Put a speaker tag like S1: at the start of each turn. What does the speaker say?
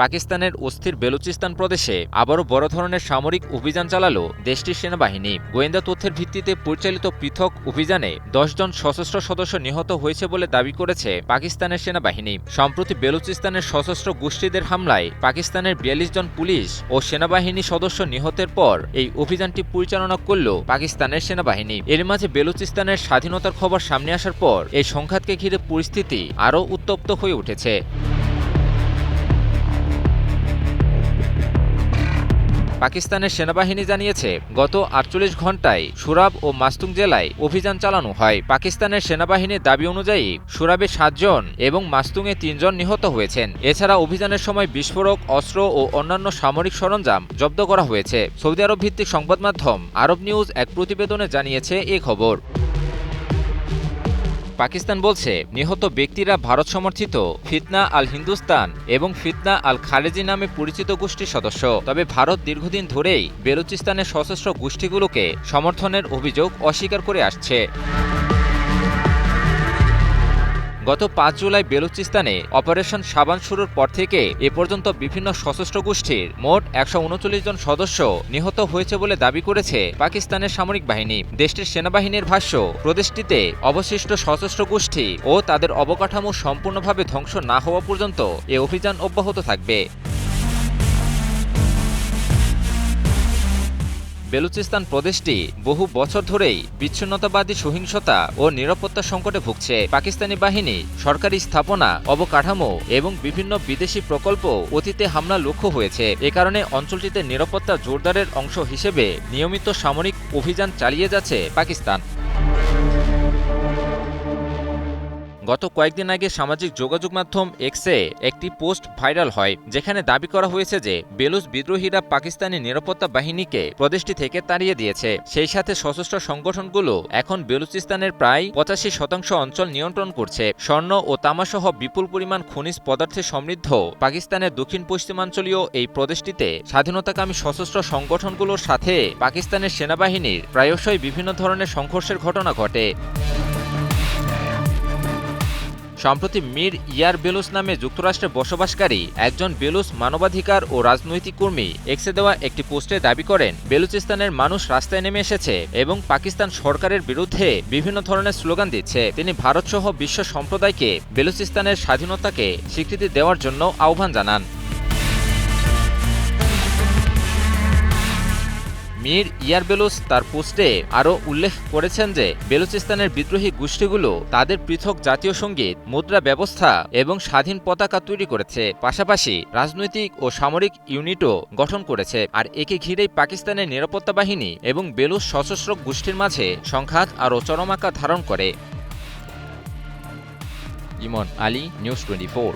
S1: পাকিস্তানের অস্থির বেলুচিস্তান প্রদেশে আবারও বড় ধরনের সামরিক অভিযান চালালো দেশটির সেনাবাহিনী। গোয়েন্দা তথ্যের ভিত্তিতে পরিচালিত পৃথক অভিযানে ১০ জন সশস্ত্র সদস্য নিহত হয়েছে বলে দাবি করেছে পাকিস্তানের সেনাবাহিনী। সম্প্রতি বেলুচিস্তানের সশস্ত্র গোষ্ঠীদের হামলায় পাকিস্তানের ৪২ জন পুলিশ ও সেনাবাহিনী সদস্য নিহতের পর এই অভিযানটি পরিচালনা করল পাকিস্তানের সেনাবাহিনী। এর মাঝে বেলুচিস্তানের স্বাধীনতার খবর সামনে আসার পর এই সংঘাতকে ঘিরে পরিস্থিতি আরও উত্তপ্ত হয়ে উঠেছে। পাকিস্তানের সেনাবাহিনী জানিয়েছে, গত ৪৮ ঘণ্টায় সুরাব ও মাস্তুং জেলায় অভিযান চালানো হয়। পাকিস্তানের সেনাবাহিনীর দাবি অনুযায়ী সুরাবে ৭ জন এবং মাস্তুংয়ে ৩ জন নিহত হয়েছেন। এছাড়া অভিযানের সময় বিস্ফোরক, অস্ত্র ও অন্যান্য সামরিক সরঞ্জাম জব্দ করা হয়েছে। সৌদি আরব ভিত্তিক সংবাদ মাধ্যম আরব নিউজ এক প্রতিবেদনে জানিয়েছে এই খবর। পাকিস্তান বলছে, নিহত ব্যক্তিরা ভারত সমর্থিত ফিতনা আল হিন্দুস্তান এবং ফিতনা আল খারেজি নামে পরিচিত গোষ্ঠীর সদস্য। তবে ভারত দীর্ঘদিন ধরেই বেলুচিস্তানের সশস্ত্র গোষ্ঠীগুলোকে সমর্থনের অভিযোগ অস্বীকার করে আসছে। গত ৫ জুলাই বেলুচিস্তানে অপারেশন সাবান শুরুর পর থেকে এ পর্যন্ত বিভিন্ন সশস্ত্র গোষ্ঠীর মোট ১৩৯ জন সদস্য নিহত হয়েছে বলে দাবি করেছে পাকিস্তানের সামরিক বাহিনী। দেশটির সেনাবাহিনীর ভাষ্য, প্রদেশটিতে অবশিষ্ট সশস্ত্র গোষ্ঠী ও তাদের অবকাঠামো সম্পূর্ণভাবে ধ্বংস না হওয়া পর্যন্ত এ অভিযান অব্যাহত থাকবে। বেলুচিস্তান প্রদেশটি বহু বছর ধরেই বিচ্ছিন্নতাবাদী সহিংসতা ও নিরাপত্তা সংকটে ভুগছে। পাকিস্তানি বাহিনী সরকারি স্থাপনা, অবকাঠামো এবং বিভিন্ন বিদেশি প্রকল্প অতীতে হামলা লক্ষ্য হয়েছে। এ কারণে অঞ্চলটিতে নিরাপত্তা জোরদারের অংশ হিসেবে নিয়মিত সামরিক অভিযান চালিয়ে যাচ্ছে পাকিস্তান। গত কয়েকদিন আগে সামাজিক যোগাযোগ মাধ্যম এক্সে একটি পোস্ট ভাইরাল হয়, যেখানে দাবি করা হয়েছে যে বেলুচ বিদ্রোহীরা পাকিস্তানি নিরাপত্তা বাহিনীকে প্রদেশটি থেকে তাড়িয়ে দিয়েছে। সেই সাথে সশস্ত্র সংগঠনগুলো এখন বেলুচিস্তানের প্রায় ৮৫% অঞ্চল নিয়ন্ত্রণ করছে। স্বর্ণ ও তামাসহ বিপুল পরিমাণ খনিজ পদার্থে সমৃদ্ধ পাকিস্তানের দক্ষিণ পশ্চিমাঞ্চলীয় এই প্রদেশটিতে স্বাধীনতাকামী সশস্ত্র সংগঠনগুলোর সাথে পাকিস্তানের সেনাবাহিনীর প্রায়শই বিভিন্ন ধরনের সংঘর্ষের ঘটনা ঘটে। সম্প্রতি মীর ইয়ার বেলুচ নামে যুক্তরাষ্ট্রে বসবাসকারী একজন বেলুচ মানবাধিকার ও রাজনৈতিক কর্মী এক্সে দেওয়া একটি পোস্টে দাবি করেন, বেলুচিস্তানের মানুষ রাস্তায় নেমে এসেছে এবং পাকিস্তান সরকারের বিরুদ্ধে বিভিন্ন ধরনের স্লোগান দিচ্ছে। তিনি ভারতসহ বিশ্ব সম্প্রদায়কে বেলুচিস্তানের স্বাধীনতাকে স্বীকৃতি দেওয়ার জন্য আহ্বান জানান। মীর ইয়ার বেলুচ তার পোস্টে আরও উল্লেখ করেছেন যে বেলুচিস্তানের বিদ্রোহী গোষ্ঠীগুলো তাদের পৃথক জাতীয় সঙ্গীত, মুদ্রা ব্যবস্থা এবং স্বাধীন পতাকা তৈরি করেছে, পাশাপাশি রাজনৈতিক ও সামরিক ইউনিটও গঠন করেছে। আর একে ঘিরেই পাকিস্তানের নিরাপত্তা বাহিনী এবং বেলুচ সশস্ত্র গোষ্ঠীর মাঝে সংঘাত আরও চরম আকার ধারণ করে। ইমন আলী, নিউজ 24।